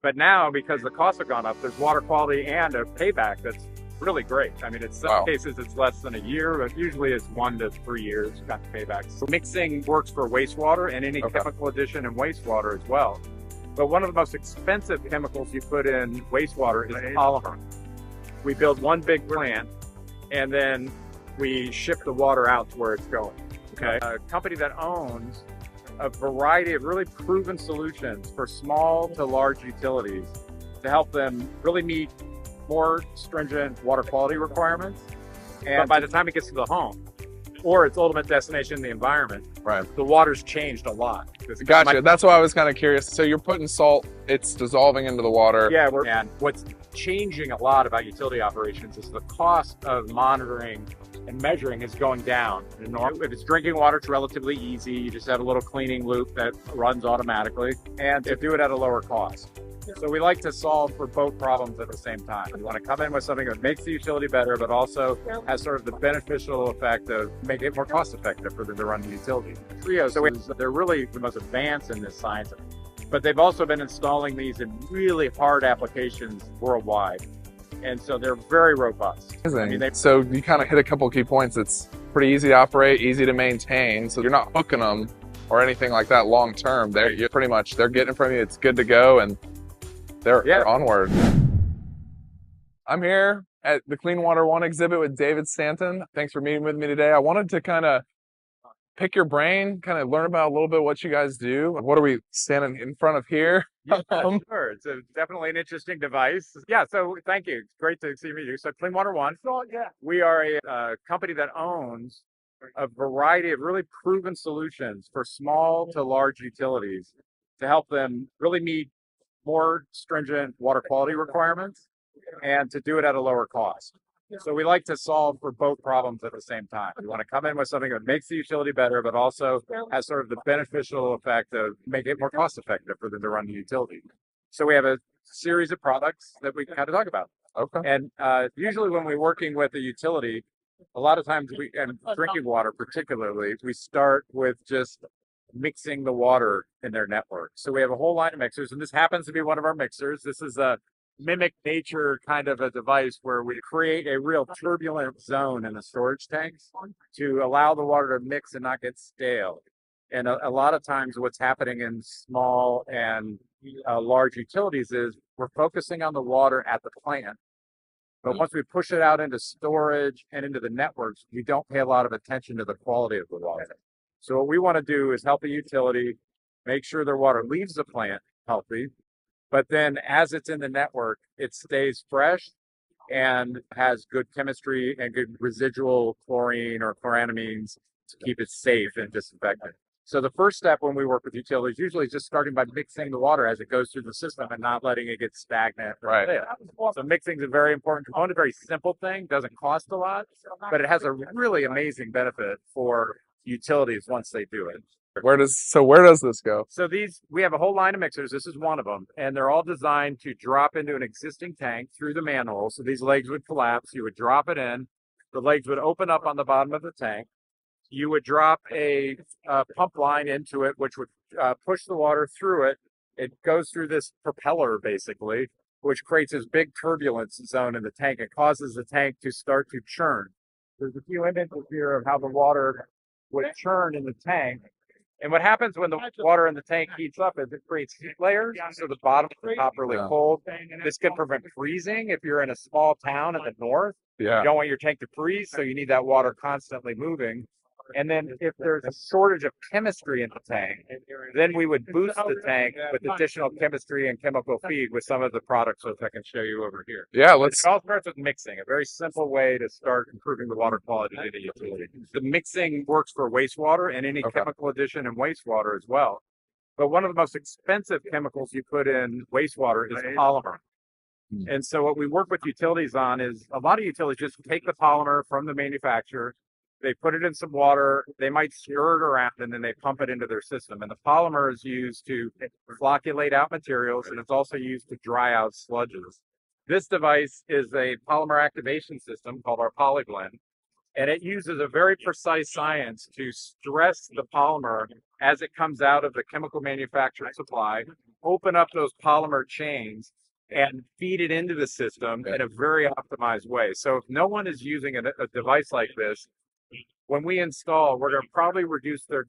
But now, because the costs have gone up, there's water quality and a payback that's really great. I mean, in some cases, it's less than a year, but usually it's 1 to 3 years kind of payback. So mixing works for wastewater and any chemical addition in wastewater as well. But one of the most expensive chemicals you put in wastewater is polymer. We build one big plant, and then we ship the water out to where it's going. Okay, a company that owns a variety of really proven solutions for small to large utilities to help them really meet more stringent water quality requirements. And by the time it gets to the home or its ultimate destination in the environment, the water's changed a lot. Gotcha. That's why I was kind of curious. So you're putting salt, it's dissolving into the water. Yeah, and what's changing a lot about utility operations is the cost of monitoring and measuring is going down. If it's drinking water, it's relatively easy. You just have a little cleaning loop that runs automatically, and to do it at a lower cost. So we like to solve for both problems at the same time. We want to come in with something that makes the utility better, but also has sort of the beneficial effect of making it more cost effective for them to run the utility. So they're really the most advanced in this science, but they've also been installing these in really hard applications worldwide. And so they're very robust. I mean, so you kind of hit a couple of key points. It's pretty easy to operate, easy to maintain. So you're not hooking them or anything like that long term. They're getting it from you. It's good to go, and they're onward. I'm here at the Clean Water One exhibit with David Stanton. Thanks for meeting with me today. I wanted to kind of pick your brain, kind of learn about a little bit what you guys do. What are we standing in front of here? Yeah, sure. It's definitely an interesting device. Yeah, so thank you. It's great to see you. So Clean Water One, we are a company that owns a variety of really proven solutions for small to large utilities to help them really meet more stringent water quality requirements and to do it at a lower cost. So we like to solve for both problems at the same time. We want to come in with something that makes the utility better, but also has sort of the beneficial effect of making it more cost effective for them to run the utility. So we have a series of products that we kind of talk about. And usually when we're working with a utility, a lot of times and drinking water particularly, we start with just mixing the water in their network. So we have a whole line of mixers, and this happens to be one of our mixers. This is a mimic nature kind of a device where we create a real turbulent zone in the storage tanks to allow the water to mix and not get stale. And a lot of times what's happening in small and large utilities is we're focusing on the water at the plant. But once we push it out into storage and into the networks, we don't pay a lot of attention to the quality of the water. So what we want to do is help a utility make sure their water leaves the plant healthy, but then as it's in the network, it stays fresh and has good chemistry and good residual chlorine or chloramines to keep it safe and disinfectant. So the first step when we work with utilities usually is just starting by mixing the water as it goes through the system and not letting it get stagnant. So mixing is a very important component, a very simple thing, doesn't cost a lot, but it has a really amazing benefit for utilities once they do it. Where does this go? So we have a whole line of mixers. This is one of them, and they're all designed to drop into an existing tank through the manhole. So these legs would collapse. You would drop it in. The legs would open up on the bottom of the tank. You would drop a pump line into it, which would push the water through it. It goes through this propeller, basically, which creates this big turbulence zone in the tank. It causes the tank to start to churn. There's a few images here of how the water would churn in the tank. And what happens when the water in the tank heats up is it creates heat layers, so the bottom and the top are really cold. This can prevent freezing if you're in a small town in the north. You don't want your tank to freeze, so you need that water constantly moving. And then if there's a shortage of chemistry in the tank, then we would boost the tank with additional chemistry and chemical feed with some of the products, which I can show you over here. Yeah, it all starts with mixing, a very simple way to start improving the water quality in a utility. The mixing works for wastewater and any chemical addition in wastewater as well. But one of the most expensive chemicals you put in wastewater is polymer. And so what we work with utilities on is a lot of utilities just take the polymer from the manufacturer, they put it in some water, they might stir it around, and then they pump it into their system. And the polymer is used to flocculate out materials, and it's also used to dry out sludges. This device is a polymer activation system called our Polyblend, and it uses a very precise science to stress the polymer as it comes out of the chemical manufacturer supply open up those polymer chains and feed it into the system in a very optimized way. So if no one is using a device like this, when we install, we're going to probably reduce their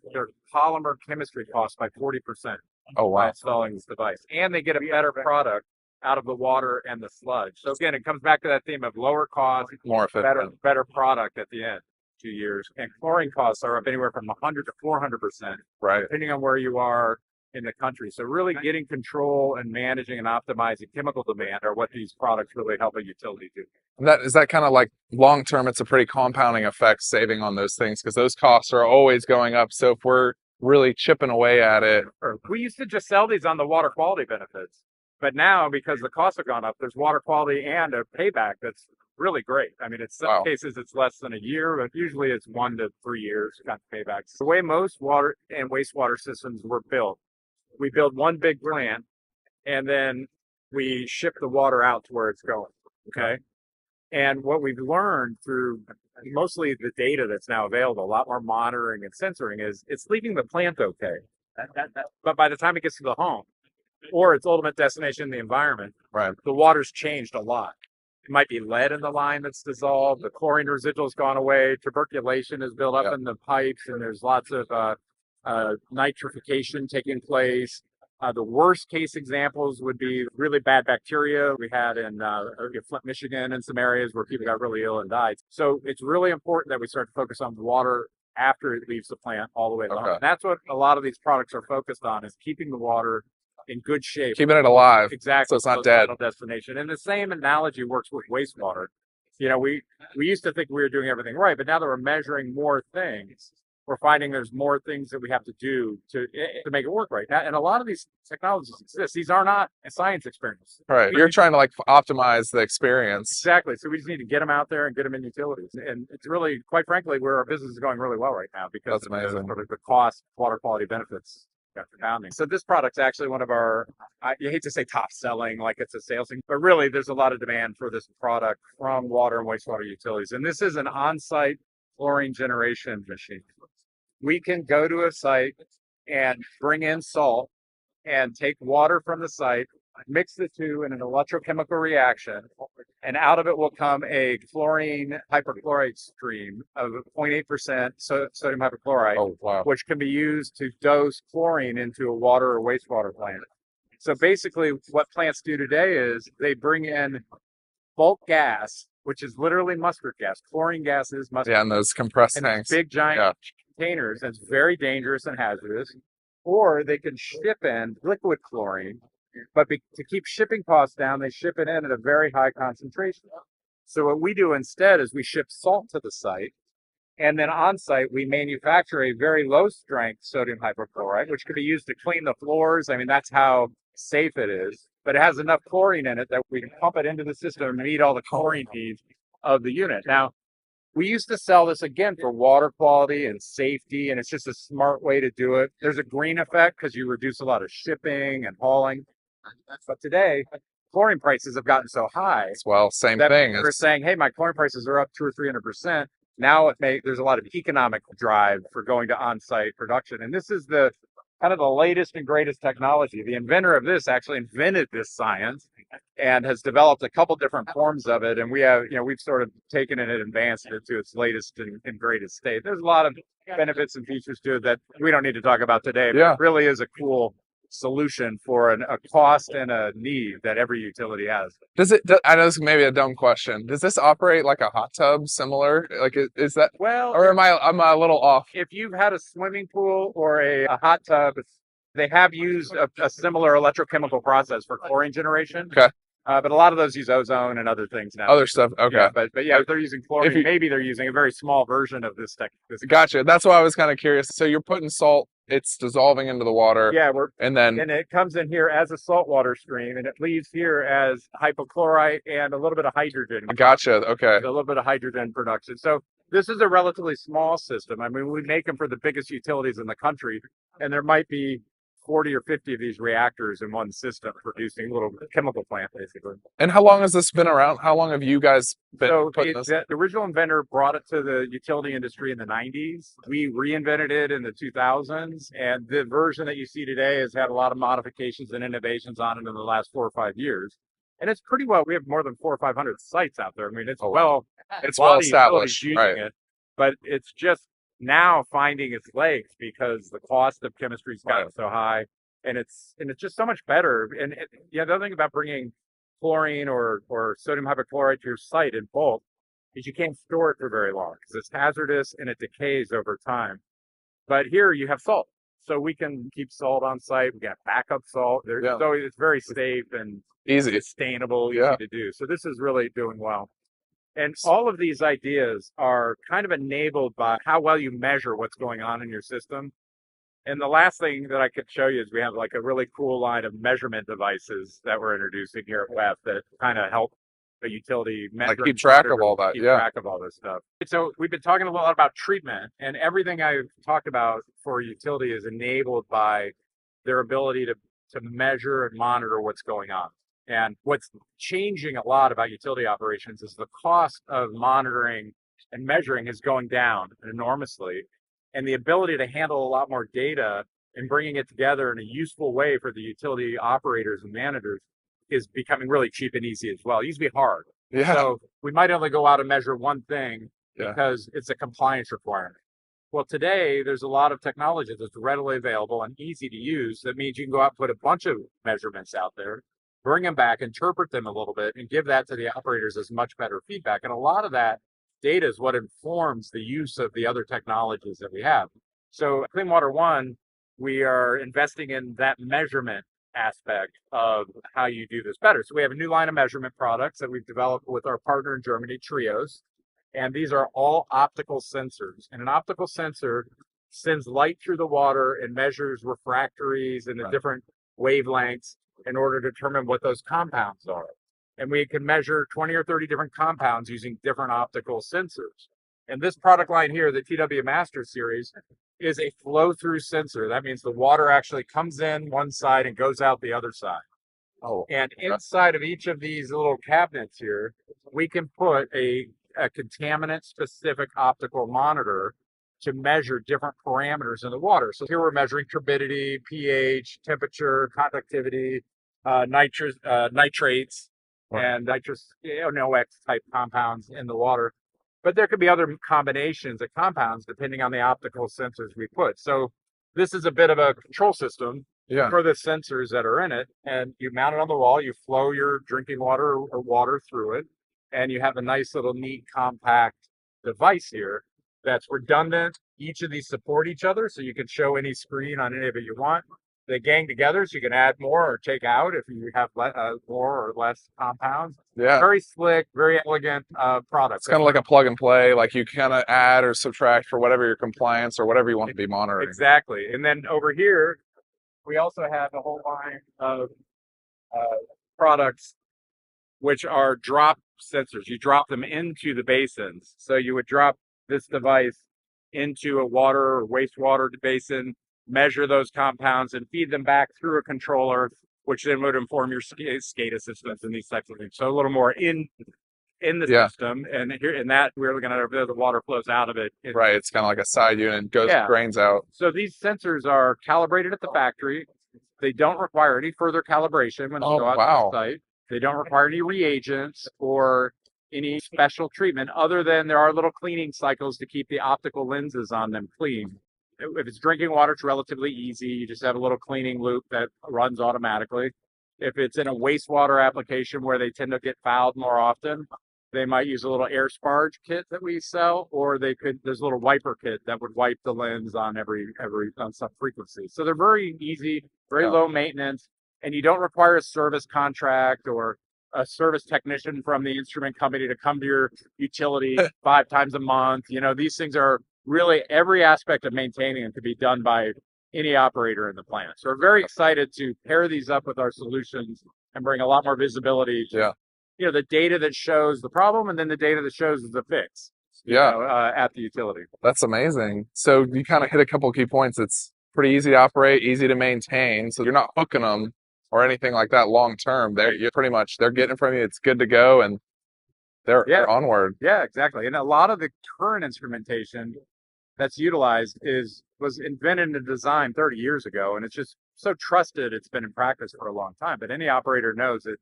polymer chemistry costs by 40%. Oh, By wow. installing this device. And they get a better product out of the water and the sludge. So again, it comes back to that theme of lower cost, More efficient. better product at the end. 2 years. And chlorine costs are up anywhere from 100 to 400%, Right. depending on where you are in the country. So really getting control and managing and optimizing chemical demand are what these products really help a utility do. Is that kind of like long term, it's a pretty compounding effect saving on those things because those costs are always going up. So if we're really chipping away at it. We used to just sell these on the water quality benefits. But now, because the costs have gone up, there's water quality and a payback that's really great. I mean, in some cases, it's less than a year, but usually it's 1 to 3 years kind of paybacks. The way most water and wastewater systems were built, we build one big plant, and then we ship the water out to where it's going, okay? And what we've learned through mostly the data that's now available, a lot more monitoring and sensoring, is it's leaving the plant okay. But by the time it gets to the home, or its ultimate destination in the environment, Right. the water's changed a lot. It might be lead in the line that's dissolved, the chlorine residual's gone away, tuberculation is built up in the pipes, and there's lots of nitrification taking place. The worst case examples would be really bad bacteria we had in Flint, Michigan, and some areas where people got really ill and died. So it's really important that we start to focus on water after it leaves the plant all the way along. And that's what a lot of these products are focused on, is keeping the water in good shape. Keeping it alive. Exactly. So it's not dead. Destination. And the same analogy works with wastewater. You know, we used to think we were doing everything right, but now that we're measuring more things, we're finding there's more things that we have to do to make it work right. And a lot of these technologies exist. These are not science experiments. Right. You're trying to like optimize the experience. Exactly. So we just need to get them out there and get them in utilities. And it's really, quite frankly, where our business is going really well right now because of the cost, water quality benefits. So this product's actually one of our, you hate to say top selling like it's a sales thing, but really there's a lot of demand for this product from water and wastewater utilities. And this is an on-site chlorine generation machine. We can go to a site and bring in salt and take water from the site, mix the two in an electrochemical reaction, and out of it will come a chlorine hypochlorite stream of 0.8% sodium hypochlorite, which can be used to dose chlorine into a water or wastewater plant. So basically what plants do today is they bring in bulk gas, which is literally mustard gas. Chlorine gas is mustard gas. Yeah, and those compressed tanks. Big giant containers, and it's very dangerous and hazardous. Or they can ship in liquid chlorine, but to keep shipping costs down, they ship it in at a very high concentration. So what we do instead is we ship salt to the site, and then on site we manufacture a very low strength sodium hypochlorite, which can be used to clean the floors. I mean, that's how safe it is. But it has enough chlorine in it that we can pump it into the system and meet all the chlorine needs of the unit. Now, we used to sell this again for water quality and safety, and it's just a smart way to do it. There's a green effect because you reduce a lot of shipping and hauling. But today, chlorine prices have gotten so high. Well, same thing. We're saying, hey, my chlorine prices are up 200 or 300%. Now there's a lot of economic drive for going to on-site production. And this is the kind of the latest and greatest technology. The inventor of this actually invented this science and has developed a couple different forms of it. And we have, we've sort of taken it and advanced it to its latest and greatest state. There's a lot of benefits and features to it that we don't need to talk about today, but it really is a cool solution for a cost and a need that every utility has. I know this may be a dumb question. Does this operate like a hot tub similar? Like, is that, well, or am I a little off? If you've had a swimming pool or a hot tub, they have used a similar electrochemical process for chlorine generation. Okay. But a lot of those use ozone and other things now. Other stuff. Okay. Yeah, but if they're using chlorine, maybe they're using a very small version of this tech. Gotcha. That's why I was kind of curious. So you're putting salt, it's dissolving into the water. Yeah, and it comes in here as a saltwater stream, and it leaves here as hypochlorite and a little bit of hydrogen. Gotcha. Okay. A little bit of hydrogen production. So this is a relatively small system. I mean, we make them for the biggest utilities in the country, and there might be 40 or 50 of these reactors in one system, producing a little chemical plant, basically. And how long has this been around? How long have you guys been So putting this? the original inventor brought it to the utility industry in the 90s. We reinvented it in the 2000s, and the version that you see today has had a lot of modifications and innovations on it in the last 4 or 5 years. And it's pretty well. We have more than 400 or 500 sites out there. I mean, it's Oh, well, it's a lot well of utilities established, using right? it, but it's just now finding its legs because the cost of chemistry's gotten Right. so high, and it's just so much better. And the other thing about bringing chlorine or sodium hypochlorite to your site in bulk is you can't store it for very long because it's hazardous and it decays over time. But here you have salt, so we can keep salt on site. We got backup salt. Yeah. So it's very safe and Easy. sustainable, Yeah. easy to do. So this is really doing well. And all of these ideas are kind of enabled by how well you measure what's going on in your system. And the last thing that I could show you is we have like a really cool line of measurement devices that we're introducing here at WEF that kind of help a utility measure, Like keep track of all that. keep Yeah. track of all this stuff. So we've been talking a lot about treatment, and everything I've talked about for utility is enabled by their ability to measure and monitor what's going on. And what's changing a lot about utility operations is the cost of monitoring and measuring is going down enormously. And the ability to handle a lot more data and bringing it together in a useful way for the utility operators and managers is becoming really cheap and easy as well. It used to be hard. Yeah. So we might only go out and measure one thing Yeah. because it's a compliance requirement. Well, today there's a lot of technology that's readily available and easy to use. That means you can go out and put a bunch of measurements out there, bring them back, interpret them a little bit, and give that to the operators as much better feedback. And a lot of that data is what informs the use of the other technologies that we have. So Clean Water One, we are investing in that measurement aspect of how you do this better. So we have a new line of measurement products that we've developed with our partner in Germany, Trios. And these are all optical sensors. And an optical sensor sends light through the water and measures refractories and the Right. different wavelengths in order to determine what those compounds are. And we can measure 20 or 30 different compounds using different optical sensors. And this product line here, the TW Master Series, is a flow-through sensor. That means the water actually comes in one side and goes out the other side. Oh. And inside of each of these little cabinets here, we can put a contaminant-specific optical monitor to measure different parameters in the water. So here we're measuring turbidity, pH, temperature, conductivity, nitrates, Right. and NOx type compounds in the water. But there could be other combinations of compounds depending on the optical sensors we put. So this is a bit of a control system Yeah. for the sensors that are in it, and you mount it on the wall, you flow your drinking water or water through it, and you have a nice little neat compact device here that's redundant. Each of these support each other, so you can show any screen on any of it you want. They gang together, so you can add more or take out if you have more or less compounds. Yeah. Very slick, very elegant product. It's kind of like a plug and play. Like you kind of add or subtract for whatever your compliance or whatever you want to be monitoring. Exactly. And then over here, we also have a whole line of products which are drop sensors. You drop them into the basins. So you would drop this device into a water or wastewater basin, measure those compounds, and feed them back through a controller, which then would inform your SCADA systems and these types of things. So a little more in the Yeah. system, and here in that we're looking at the water flows out of it. Right. It's kind of like a side unit, goes Yeah. drains out. So these sensors are calibrated at the factory. They don't require any further calibration when they Oh, go out wow. to the site. They don't require any reagents or any special treatment other than there are little cleaning cycles to keep the optical lenses on them clean. If it's drinking water, it's relatively easy. You just have a little cleaning loop that runs automatically. If it's in a wastewater application where they tend to get fouled more often, they might use a little air sparge kit that we sell, or there's a little wiper kit that would wipe the lens on on some frequency. So they're very easy, very low maintenance, and you don't require a service contract or a service technician from the instrument company to come to your utility 5 times a month. These things are really every aspect of maintaining them to be done by any operator in the plant. So we're very excited to pair these up with our solutions and bring a lot more visibility to the data that shows the problem and then the data that shows the fix at the utility. That's amazing. So you kind of hit a couple key points. It's pretty easy to operate, easy to maintain. So you're not hooking them or anything like that long term. You're pretty much they're getting from you. It's good to go, and they're onward. Yeah, exactly. And a lot of the current instrumentation that's utilized was invented and designed 30 years ago, and it's just so trusted. It's been in practice for a long time. But any operator knows that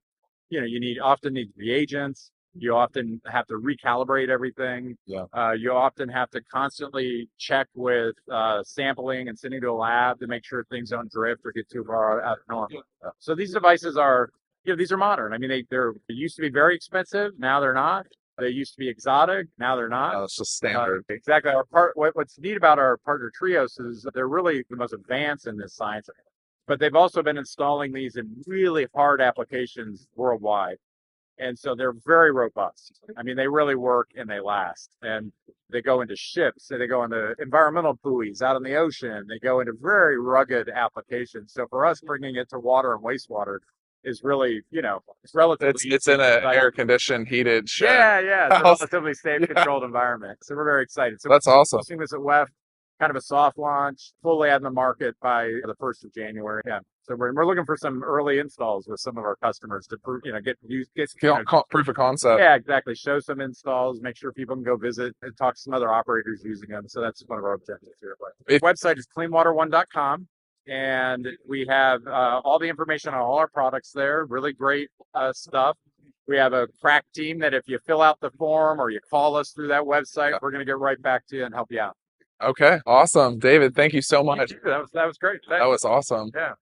you often need reagents. You often have to recalibrate everything. Yeah. You often have to constantly check with sampling and sending to a lab to make sure things don't drift or get too far out of norm. So these devices are, these are modern. I mean, they used to be very expensive. Now they're not. They used to be exotic. Now they're not. No, it's just standard. Exactly. What's neat about our partner Trios is they're really the most advanced in this science. But they've also been installing these in really hard applications worldwide. And so they're very robust. I mean, they really work and they last. And they go into ships, they go into environmental buoys out in the ocean. They go into very rugged applications. So for us, bringing it to water and wastewater is really, it's relatively. It's in an air-conditioned, heated shed. Yeah. It's a relatively safe, controlled environment. So we're very excited. So that's awesome. We're seeing this at WEF, kind of a soft launch, fully out in the market by the 1st of January. Yeah. So we're looking for some early installs with some of our customers to get proof of concept. Yeah, exactly. Show some installs, make sure people can go visit and talk to some other operators using them. So that's one of our objectives here. The website is cleanwater1.com, and we have all the information on all our products there. Really great stuff. We have a crack team that if you fill out the form or you call us through that website, we're going to get right back to you and help you out. Okay, awesome. David, thank you so much. That was great. Thanks. That was awesome. Yeah.